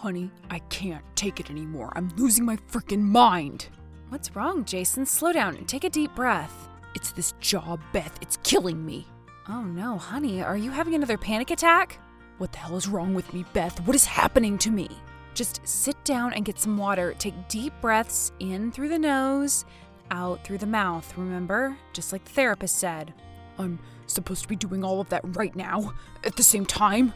Honey, I can't take it anymore. I'm losing my freaking mind. What's wrong, Jason? Slow down and take a deep breath. It's this job, Beth. It's killing me. Oh no, honey, are you having another panic attack? What the hell is wrong with me, Beth? What is happening to me? Just sit down and get some water. Take deep breaths in through the nose, out through the mouth, remember? Just like the therapist said. I'm supposed to be doing all of that right now, at the same time?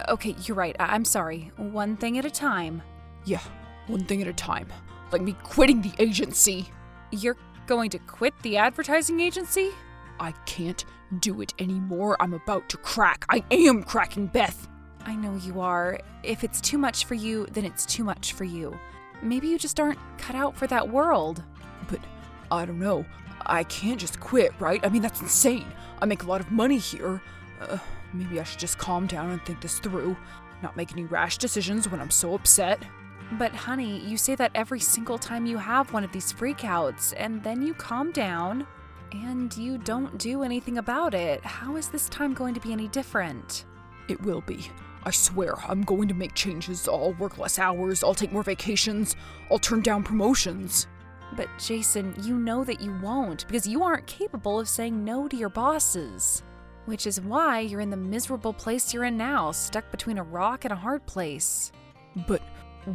Okay, you're right. I'm sorry. One thing at a time. Yeah, one thing at a time. Like me quitting the agency. You're going to quit the advertising agency? I can't do it anymore. I'm about to crack. I am cracking, Beth. I know you are. If it's too much for you, then it's too much for you. Maybe you just aren't cut out for that world. But I don't know. I can't just quit, right? I mean, that's insane. I make a lot of money here. Maybe I should just calm down and think this through. Not make any rash decisions when I'm so upset. But honey, you say that every single time you have one of these freakouts, and then you calm down, and you don't do anything about it. How is this time going to be any different? It will be. I swear, I'm going to make changes. I'll work less hours, I'll take more vacations, I'll turn down promotions. But Jason, you know that you won't, because you aren't capable of saying no to your bosses. Which is why you're in the miserable place you're in now, stuck between a rock and a hard place. But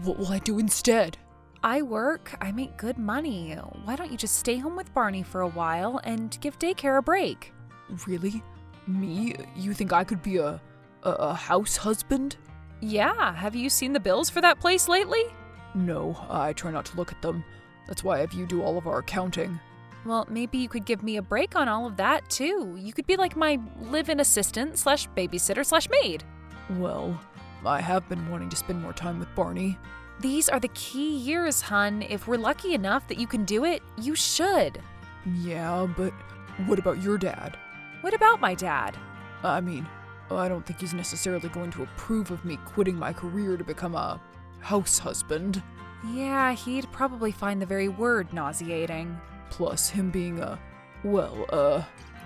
what will I do instead? I work, I make good money. Why don't you just stay home with Barney for a while and give daycare a break? Really? Me? You think I could be a house husband? Yeah, have you seen the bills for that place lately? No, I try not to look at them. That's why I have you do all of our accounting. Well, maybe you could give me a break on all of that, too. You could be like my live-in assistant / babysitter / maid. Well, I have been wanting to spend more time with Barney. These are the key years, hun. If we're lucky enough that you can do it, you should. Yeah, but what about your dad? What about my dad? I mean, I don't think he's necessarily going to approve of me quitting my career to become a house husband. Yeah, he'd probably find the very word nauseating. Plus, him being a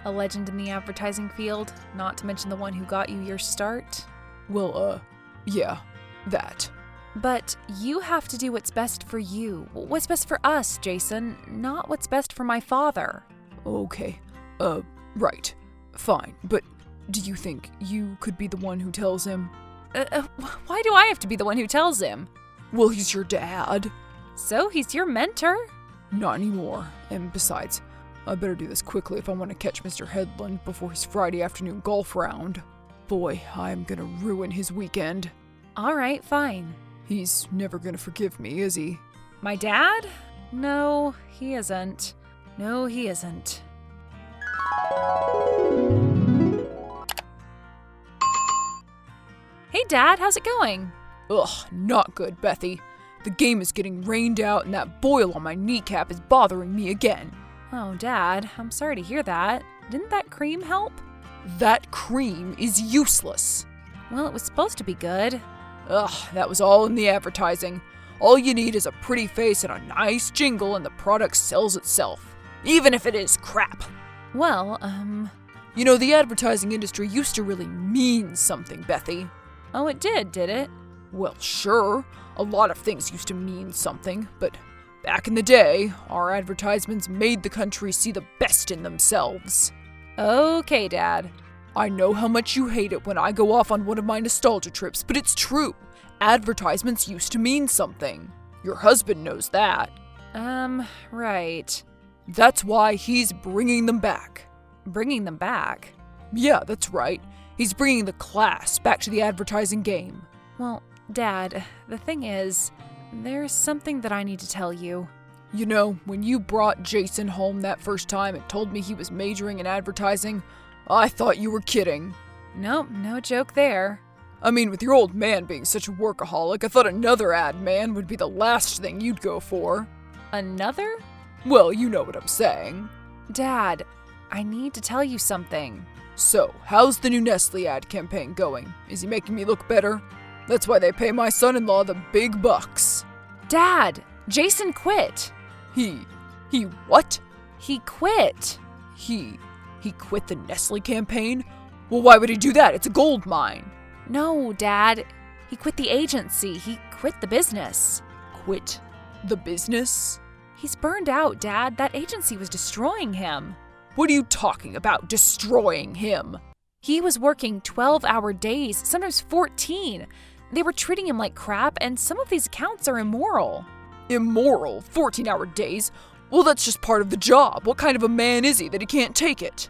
legend in the advertising field, not to mention the one who got you your start. Yeah, that. But you have to do what's best for you. What's best for us, Jason, not what's best for my father. Okay, right. Fine, but do you think you could be the one who tells him? Why do I have to be the one who tells him? Well, he's your dad. So he's your mentor? Not anymore. And besides, I better do this quickly if I want to catch Mr. Headland before his Friday afternoon golf round. Boy, I'm gonna ruin his weekend. All right, fine. He's never gonna forgive me, is he? My dad? No, he isn't. No, he isn't. Hey, Dad, how's it going? Ugh, not good, Bethy. The game is getting rained out and that boil on my kneecap is bothering me again. Oh, Dad, I'm sorry to hear that. Didn't that cream help? That cream is useless. Well, it was supposed to be good. Ugh, that was all in the advertising. All you need is a pretty face and a nice jingle and the product sells itself. Even if it is crap. Well, You know, the advertising industry used to really mean something, Bethy. Oh, it did it? Well, sure. A lot of things used to mean something, but back in the day, our advertisements made the country see the best in themselves. Okay, Dad. I know how much you hate it when I go off on one of my nostalgia trips, but it's true. Advertisements used to mean something. Your husband knows that. Right. That's why he's bringing them back. Bringing them back? Yeah, that's right. He's bringing the class back to the advertising game. Well, Dad, the thing is, there's something that I need to tell you. You know, when you brought Jason home that first time and told me he was majoring in advertising, I thought you were kidding. Nope, no joke there. I mean, with your old man being such a workaholic, I thought another ad man would be the last thing you'd go for. Another? Well, you know what I'm saying. Dad, I need to tell you something. So, how's the new Nestle ad campaign going? Is he making me look better? That's why they pay my son-in-law the big bucks. Dad, Jason quit. He what? He quit. He quit the Nestle campaign? Well, why would he do that? It's a gold mine. No, Dad. He quit the agency. He quit the business. Quit the business? He's burned out, Dad. That agency was destroying him. What are you talking about, destroying him? He was working 12-hour days, sometimes 14. They were treating him like crap, and some of these accounts are immoral. Immoral? 14-hour days? Well, that's just part of the job. What kind of a man is he that he can't take it?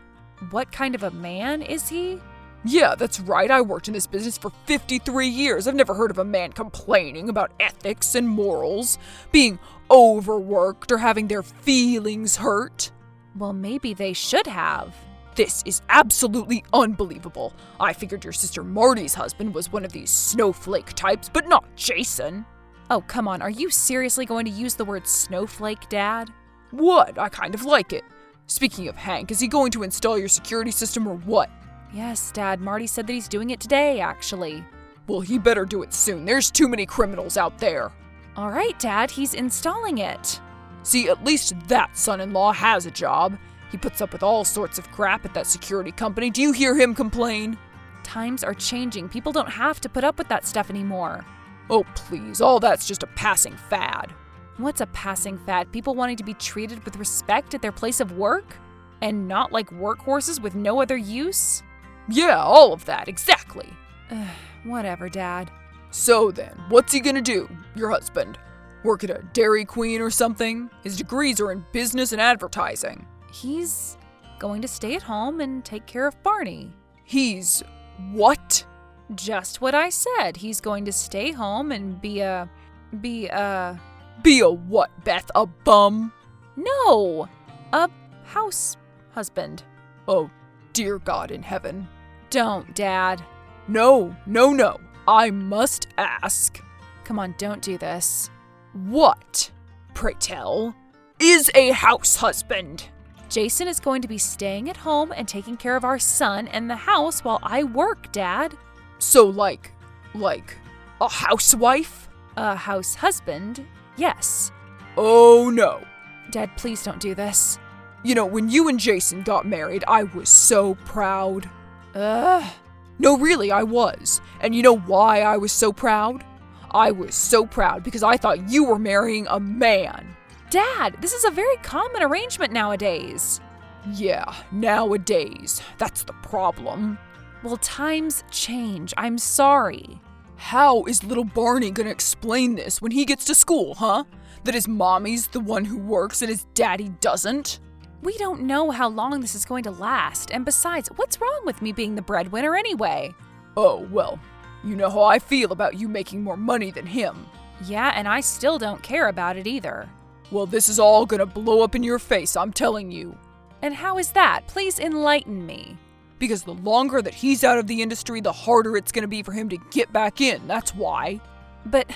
What kind of a man is he? Yeah, that's right. I worked in this business for 53 years. I've never heard of a man complaining about ethics and morals, being overworked or having their feelings hurt. Well, maybe they should have. This is absolutely unbelievable. I figured your sister Marty's husband was one of these snowflake types, but not Jason. Oh, come on. Are you seriously going to use the word snowflake, Dad? What? I kind of like it. Speaking of Hank, is he going to install your security system or what? Yes, Dad. Marty said that he's doing it today, actually. Well, he better do it soon. There's too many criminals out there. All right, Dad. He's installing it. See, at least that son-in-law has a job. He puts up with all sorts of crap at that security company. Do you hear him complain? Times are changing. People don't have to put up with that stuff anymore. Oh, please. All that's just a passing fad. What's a passing fad? People wanting to be treated with respect at their place of work? And not like workhorses with no other use? Yeah, all of that, exactly. Whatever, Dad. So then, what's he gonna do, your husband? Work at a Dairy Queen or something? His degrees are in business and advertising. He's going to stay at home and take care of Barney. He's what? Just what I said. He's going to stay home and be a what, Beth? A bum? No! A house husband. Oh, dear God in heaven. Don't, Dad. No. I must ask. Come on, don't do this. What, pray tell, is a house husband? Jason is going to be staying at home and taking care of our son and the house while I work, Dad. So like a housewife? A house husband, yes. Oh no. Dad, please don't do this. You know, when you and Jason got married, I was so proud. No, really, I was. And you know why I was so proud? I was so proud because I thought you were marrying a man. Dad, this is a very common arrangement nowadays. Yeah, nowadays. That's the problem. Well, times change. I'm sorry. How is little Barney gonna explain this when he gets to school, huh? That his mommy's the one who works and his daddy doesn't? We don't know how long this is going to last, and besides, what's wrong with me being the breadwinner anyway? Oh, well, you know how I feel about you making more money than him. Yeah, and I still don't care about it either. Well, this is all gonna blow up in your face, I'm telling you. And how is that? Please enlighten me. Because the longer that he's out of the industry, the harder it's gonna be for him to get back in, that's why. But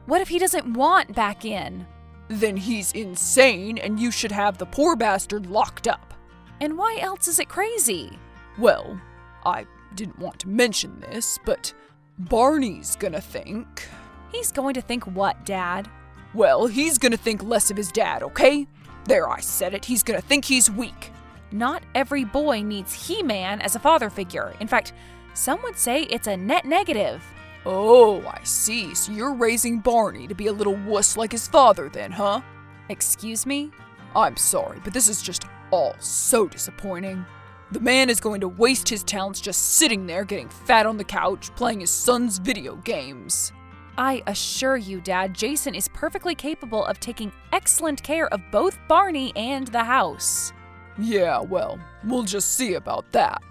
what if he doesn't want back in? Then he's insane, and you should have the poor bastard locked up. And why else is it crazy? Well, I didn't want to mention this, but Barney's gonna think... He's going to think what, Dad? Well, he's gonna think less of his dad, okay? There, I said it. He's gonna think he's weak. Not every boy needs He-Man as a father figure. In fact, some would say it's a net negative. Oh, I see. So you're raising Barney to be a little wuss like his father then, huh? Excuse me? I'm sorry, but this is just all so disappointing. The man is going to waste his talents just sitting there getting fat on the couch playing his son's video games. I assure you, Dad, Jason is perfectly capable of taking excellent care of both Barney and the house. Yeah, well, we'll just see about that.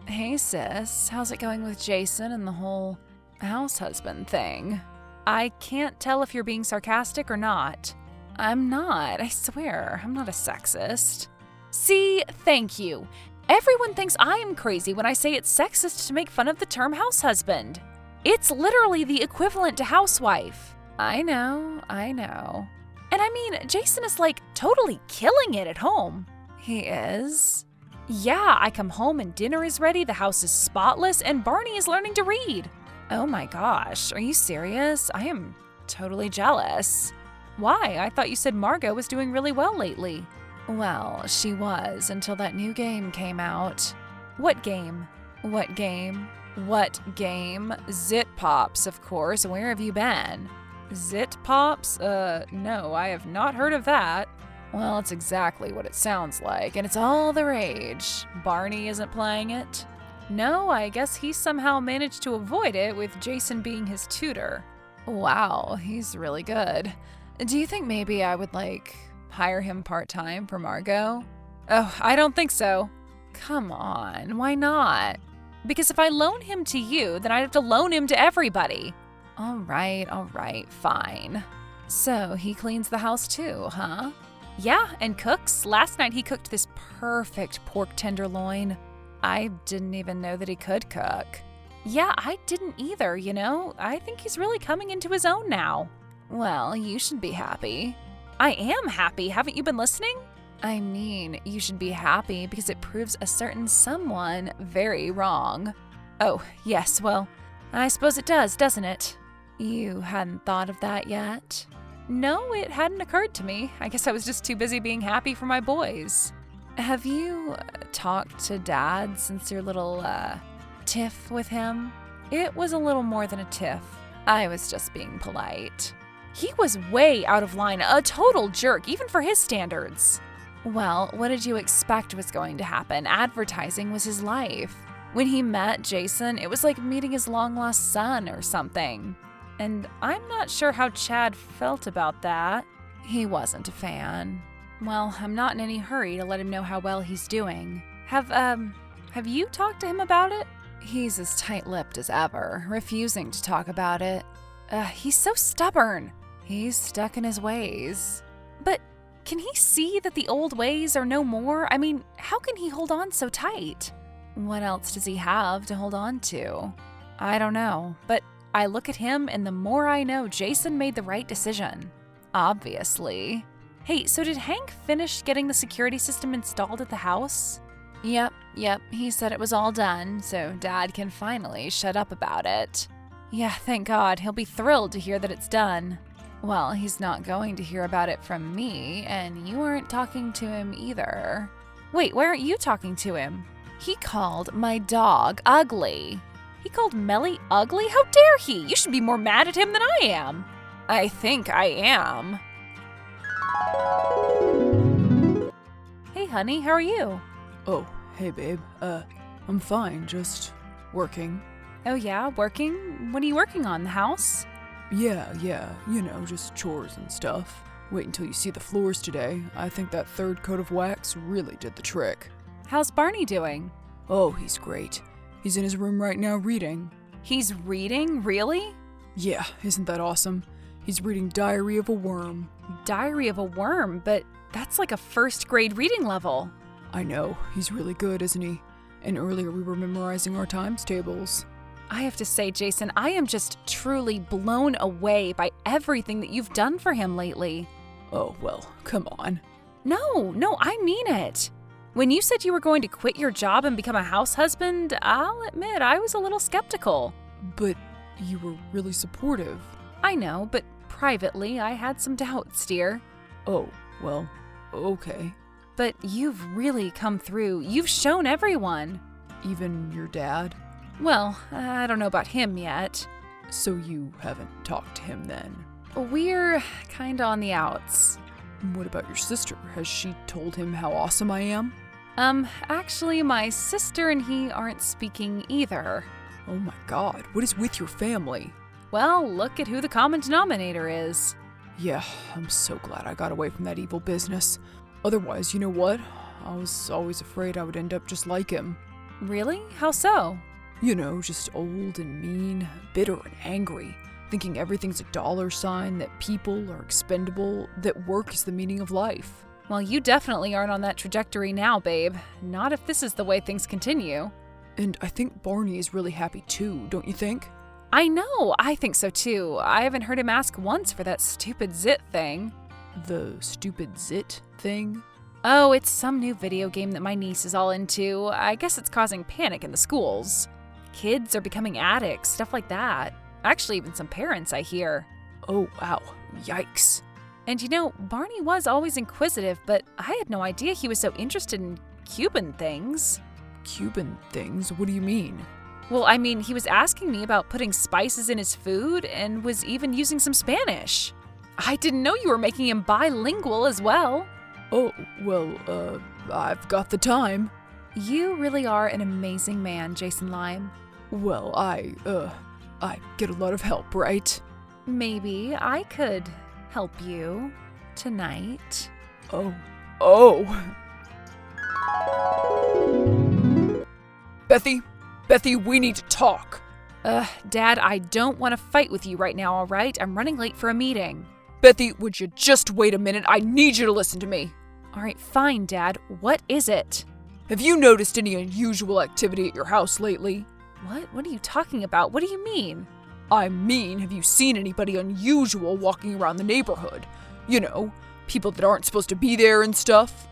Hey sis, how's it going with Jason and the whole house husband thing? I can't tell if you're being sarcastic or not. I'm not, I swear, I'm not a sexist. See, thank you. Everyone thinks I am crazy when I say it's sexist to make fun of the term house husband. It's literally the equivalent to housewife. I know. And I mean, Jason is like totally killing it at home. He is? Yeah, I come home and dinner is ready, the house is spotless, and Barney is learning to read. Oh my gosh, are you serious? I am totally jealous. Why? I thought you said Margot was doing really well lately. Well, she was until that new game came out. What game? What game? What game? Zit Pops, of course. Where have you been? Zit Pops? No, I have not heard of that. Well, it's exactly what it sounds like, and it's all the rage. Barney isn't playing it? No, I guess he somehow managed to avoid it with Jason being his tutor. Wow, he's really good. Do you think maybe I would, hire him part-time for Margot? Oh, I don't think so. Come on, why not? Because if I loan him to you, then I'd have to loan him to everybody. All right, fine. So he cleans the house too, huh? Yeah, and cooks. Last night he cooked this perfect pork tenderloin. I didn't even know that he could cook. Yeah, I didn't either, you know? I think he's really coming into his own now. Well, you should be happy. I am happy. Haven't you been listening? I mean, you should be happy because it proves a certain someone very wrong. Oh, yes, well, I suppose it does, doesn't it? You hadn't thought of that yet? No, it hadn't occurred to me. I guess I was just too busy being happy for my boys. Have you talked to Dad since your little, tiff with him? It was a little more than a tiff. I was just being polite. He was way out of line, a total jerk, even for his standards. Well, what did you expect was going to happen? Advertising was his life. When he met Jason, it was like meeting his long-lost son or something. And I'm not sure how Chad felt about that. He wasn't a fan. Well, I'm not in any hurry to let him know how well he's doing. Have you talked to him about it? He's as tight-lipped as ever, refusing to talk about it. He's so stubborn. He's stuck in his ways. But can he see that the old ways are no more? I mean, how can he hold on so tight? What else does he have to hold on to? I don't know, but I look at him and the more I know Jason made the right decision. Obviously. Hey, so did Hank finish getting the security system installed at the house? Yep, he said it was all done, so Dad can finally shut up about it. Yeah, thank God, he'll be thrilled to hear that it's done. Well, he's not going to hear about it from me, and you aren't talking to him either. Wait, why aren't you talking to him? He called my dog ugly. He called Melly ugly? How dare he? You should be more mad at him than I am. I think I am. Hey, honey, how are you? Oh, hey, babe. I'm fine, just working. Oh, yeah, working? What are you working on, the house? Yeah, you know, just chores and stuff. Wait until you see the floors today. I think that third coat of wax really did the trick. How's Barney doing? Oh, he's great. He's in his room right now reading. He's reading? Really? Yeah, isn't that awesome? He's reading Diary of a Worm. Diary of a Worm? But that's like a first grade reading level. I know, he's really good, isn't he? And earlier we were memorizing our times tables. I have to say, Jason, I am just truly blown away by everything that you've done for him lately. Oh, well, come on. No, I mean it. When you said you were going to quit your job and become a house husband, I'll admit I was a little skeptical. But you were really supportive. I know, but privately I had some doubts, dear. Oh, well, okay. But you've really come through. You've shown everyone. Even your dad? Well, I don't know about him yet. So you haven't talked to him then? We're kinda on the outs. What about your sister? Has she told him how awesome I am? Actually, my sister and he aren't speaking either. Oh my God, what is with your family? Well, look at who the common denominator is. Yeah, I'm so glad I got away from that evil business. Otherwise, you know what? I was always afraid I would end up just like him. Really? How so? You know, just old and mean, bitter and angry, thinking everything's a dollar sign, that people are expendable, that work is the meaning of life. Well, you definitely aren't on that trajectory now, babe. Not if this is the way things continue. And I think Barney is really happy too, don't you think? I know, I think so too. I haven't heard him ask once for that stupid zit thing. The stupid zit thing? Oh, it's some new video game that my niece is all into. I guess it's causing panic in the schools. Kids are becoming addicts, stuff like that. Actually, even some parents, I hear. Oh, wow. Yikes. And you know, Barney was always inquisitive, but I had no idea he was so interested in Cuban things. Cuban things? What do you mean? Well, I mean, he was asking me about putting spices in his food and was even using some Spanish. I didn't know you were making him bilingual as well. Oh, well, I've got the time. You really are an amazing man, Jason Lime. Well, I get a lot of help, right? Maybe I could help you tonight. Oh. Bethy, we need to talk. Dad, I don't want to fight with you right now, all right? I'm running late for a meeting. Bethy, would you just wait a minute? I need you to listen to me. All right, fine, Dad. What is it? Have you noticed any unusual activity at your house lately? What? What are you talking about? What do you mean? I mean, have you seen anybody unusual walking around the neighborhood? You know, people that aren't supposed to be there and stuff?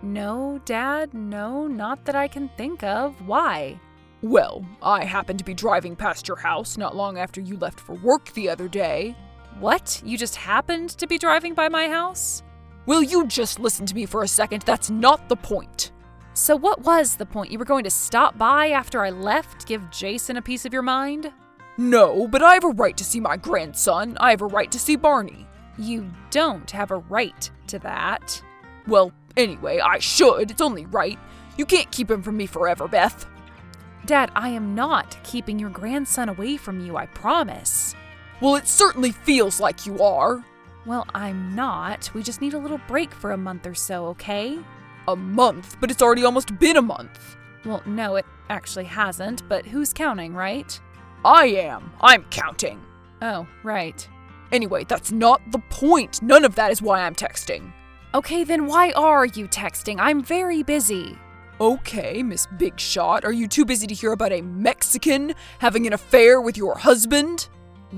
No, Dad. No, not that I can think of. Why? Well, I happened to be driving past your house not long after you left for work the other day. What? You just happened to be driving by my house? Will you just listen to me for a second? That's not the point. So what was the point? You were going to stop by after I left, give Jason a piece of your mind? No, but I have a right to see my grandson. I have a right to see Barney. You don't have a right to that. Well, anyway, I should. It's only right. You can't keep him from me forever, Beth. Dad, I am not keeping your grandson away from you, I promise. Well, it certainly feels like you are. Well, I'm not. We just need a little break for a month or so, okay? A month? But it's already almost been a month. Well, no, it actually hasn't, but who's counting, right? I am. I'm counting. Oh, right. Anyway, that's not the point. None of that is why I'm texting. Okay, then why are you texting? I'm very busy. Okay, Miss Big Shot, are you too busy to hear about a Mexican having an affair with your husband?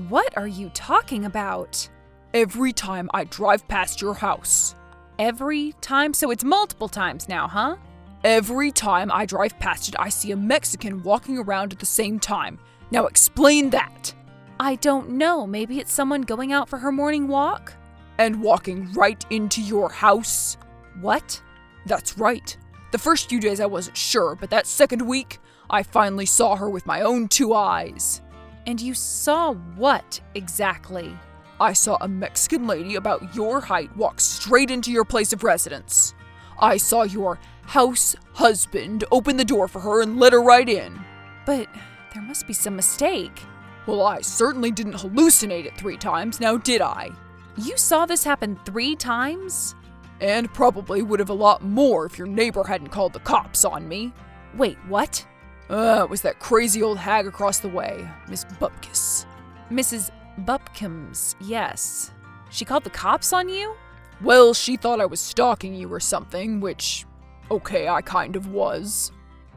What are you talking about? Every time I drive past your house. Every time? So it's multiple times now, huh? Every time I drive past it, I see a Mexican walking around at the same time. Now explain that. I don't know. Maybe it's someone going out for her morning walk? And walking right into your house? What? That's right. The first few days I wasn't sure, but that second week, I finally saw her with my own 2 eyes. And you saw what exactly? I saw a Mexican lady about your height walk straight into your place of residence. I saw your house husband open the door for her and let her right in. But there must be some mistake. Well, I certainly didn't hallucinate it 3 times, now did I? You saw this happen 3 times? And probably would have a lot more if your neighbor hadn't called the cops on me. Wait, what? It was that crazy old hag across the way, Miss Bupkis. Mrs. Bupkins, yes. She called the cops on you? Well, she thought I was stalking you or something, which, okay, I kind of was.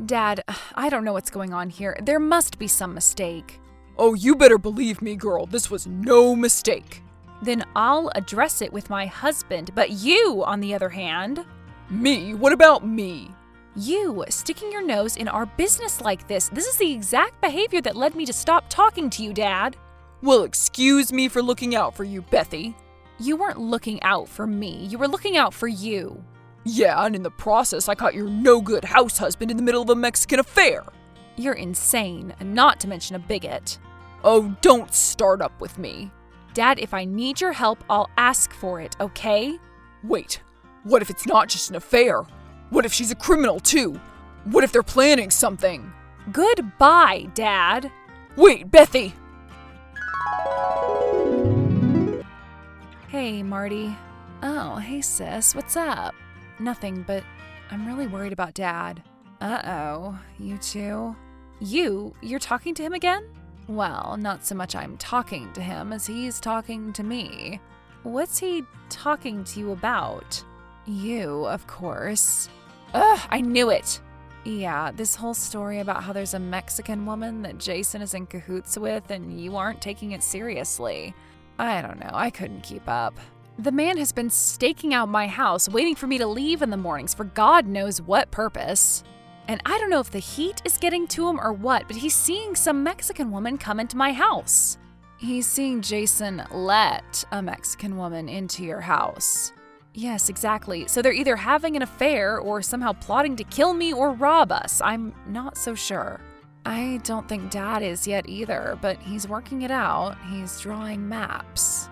Dad, I don't know what's going on here. There must be some mistake. Oh, you better believe me, girl. This was no mistake. Then I'll address it with my husband, but you, on the other hand... Me? What about me? You, sticking your nose in our business like this. This is the exact behavior that led me to stop talking to you, Dad. Well, excuse me for looking out for you, Bethy. You weren't looking out for me. You were looking out for you. Yeah, and in the process, I caught your no-good house husband in the middle of a Mexican affair. You're insane, not to mention a bigot. Oh, don't start up with me. Dad, if I need your help, I'll ask for it, okay? Wait, what if it's not just an affair? What if she's a criminal too? What if they're planning something? Goodbye, Dad. Wait, Bethy! Hey, Marty. Oh, hey, sis, what's up? Nothing, but I'm really worried about Dad. Uh-oh, you too? You're talking to him again? Well, not so much I'm talking to him as he's talking to me. What's he talking to you about? You, of course. Ugh, I knew it! Yeah, this whole story about how there's a Mexican woman that Jason is in cahoots with and you aren't taking it seriously. I don't know, I couldn't keep up. The man has been staking out my house, waiting for me to leave in the mornings for God knows what purpose. And I don't know if the heat is getting to him or what, but he's seeing some Mexican woman come into my house. He's seeing Jason let a Mexican woman into your house. Yes, exactly. So they're either having an affair or somehow plotting to kill me or rob us. I'm not so sure. I don't think Dad is yet either, but he's working it out. He's drawing maps.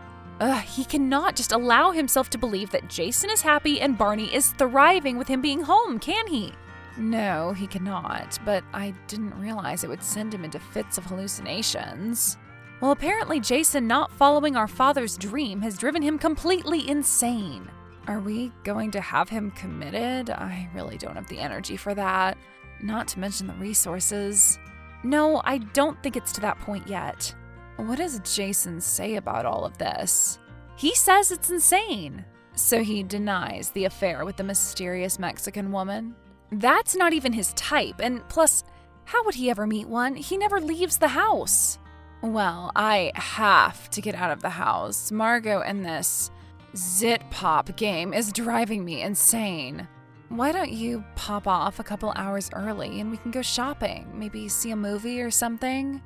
He cannot just allow himself to believe that Jason is happy and Barney is thriving with him being home, can he? No, he cannot, but I didn't realize it would send him into fits of hallucinations. Well, apparently Jason not following our father's dream has driven him completely insane. Are we going to have him committed? I really don't have the energy for that. Not to mention the resources. No, I don't think it's to that point yet. What does Jason say about all of this? He says it's insane. So he denies the affair with the mysterious Mexican woman? That's not even his type, and plus, how would he ever meet one? He never leaves the house. Well, I have to get out of the house. Margot and this Zit Pop game is driving me insane. Why don't you pop off a couple hours early and we can go shopping? Maybe see a movie or something?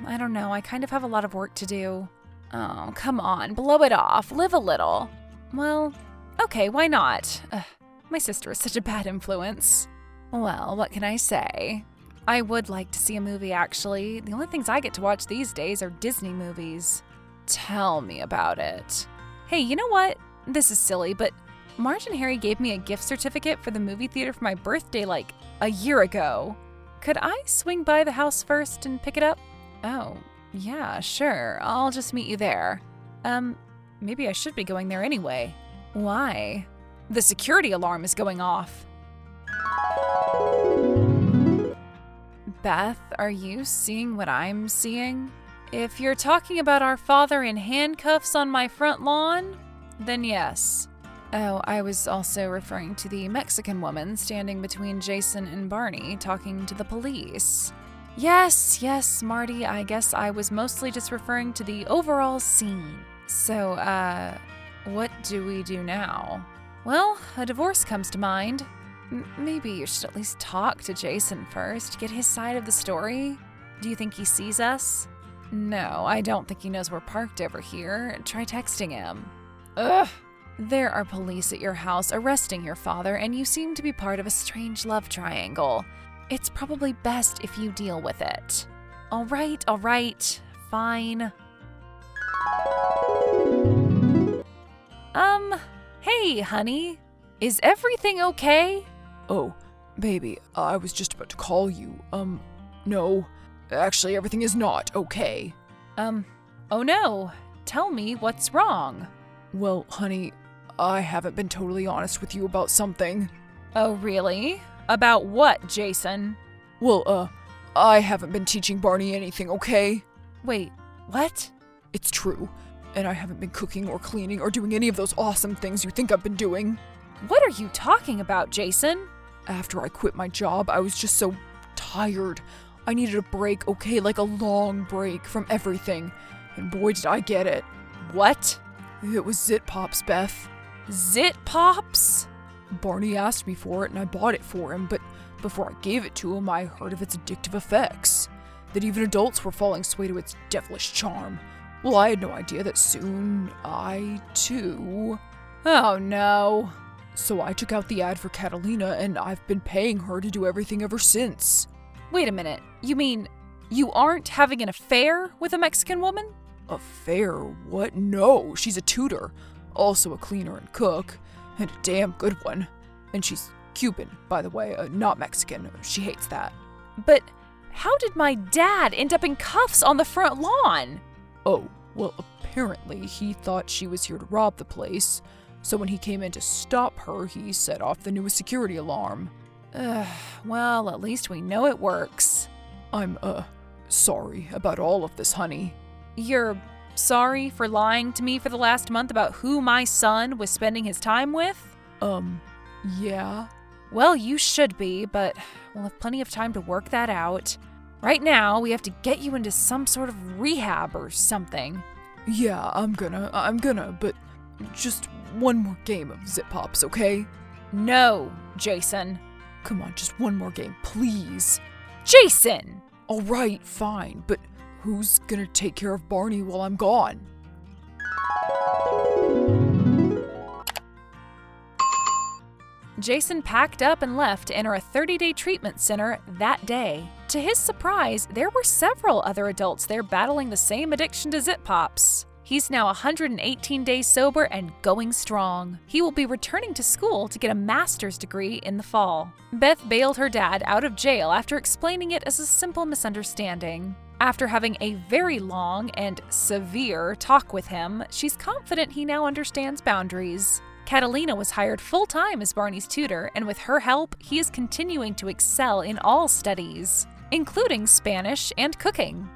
I don't know. I kind of have a lot of work to do. Oh, come on. Blow it off. Live a little. Well, okay, why not? My sister is such a bad influence. Well, what can I say? I would like to see a movie, actually. The only things I get to watch these days are Disney movies. Tell me about it. Hey, you know what? This is silly, but Marge and Harry gave me a gift certificate for the movie theater for my birthday like a year ago. Could I swing by the house first and pick it up? Oh, yeah, sure. I'll just meet you there. Maybe I should be going there anyway. Why? The security alarm is going off. Beth, are you seeing what I'm seeing? If you're talking about our father in handcuffs on my front lawn, then yes. Oh, I was also referring to the Mexican woman standing between Jason and Barney talking to the police. Yes, Marty, I guess I was mostly just referring to the overall scene. So, what do we do now? Well, a divorce comes to mind. Maybe you should at least talk to Jason first, get his side of the story. Do you think he sees us? No, I don't think he knows we're parked over here. Try texting him. Ugh! There are police at your house arresting your father, and you seem to be part of a strange love triangle. It's probably best if you deal with it. All right, fine. Hey, honey. Is everything okay? Oh, baby, I was just about to call you. No. Actually, everything is not okay. Oh no. Tell me what's wrong. Well, honey, I haven't been totally honest with you about something. Oh, really? About what, Jason? Well, I haven't been teaching Barney anything, okay? Wait, what? It's true. And I haven't been cooking or cleaning or doing any of those awesome things you think I've been doing. What are you talking about, Jason? After I quit my job, I was just so tired. I needed a break, okay? Like a long break from everything. And boy, did I get it. What? It was Zit Pops, Beth. Zit Pops? Barney asked me for it and I bought it for him, but before I gave it to him, I heard of its addictive effects. That even adults were falling sway to its devilish charm. Well, I had no idea that soon I, too... Oh, no. So I took out the ad for Catalina and I've been paying her to do everything ever since. Wait a minute. You mean you aren't having an affair with a Mexican woman? Affair? What? No, she's a tutor. Also a cleaner and cook. And a damn good one. And she's Cuban, by the way, not Mexican. She hates that. But how did my dad end up in cuffs on the front lawn? Oh, well, apparently he thought she was here to rob the place. So when he came in to stop her, he set off the newest security alarm. Well, at least we know it works. I'm, sorry about all of this, honey. You're sorry for lying to me for the last month about who my son was spending his time with? Yeah. Well, you should be, but we'll have plenty of time to work that out. Right now, we have to get you into some sort of rehab or something. Yeah, I'm gonna, but just one more game of Zit Pops, okay? No, Jason. Come on, just one more game, please. Jason! All right, fine, but who's gonna take care of Barney while I'm gone? Jason packed up and left to enter a 30-day treatment center that day. To his surprise, there were several other adults there battling the same addiction to Zip Pops. He's now 118 days sober and going strong. He will be returning to school to get a master's degree in the fall. Beth bailed her dad out of jail after explaining it as a simple misunderstanding. After having a very long and severe talk with him, she's confident he now understands boundaries. Catalina was hired full-time as Barney's tutor, and with her help, he is continuing to excel in all studies, including Spanish and cooking.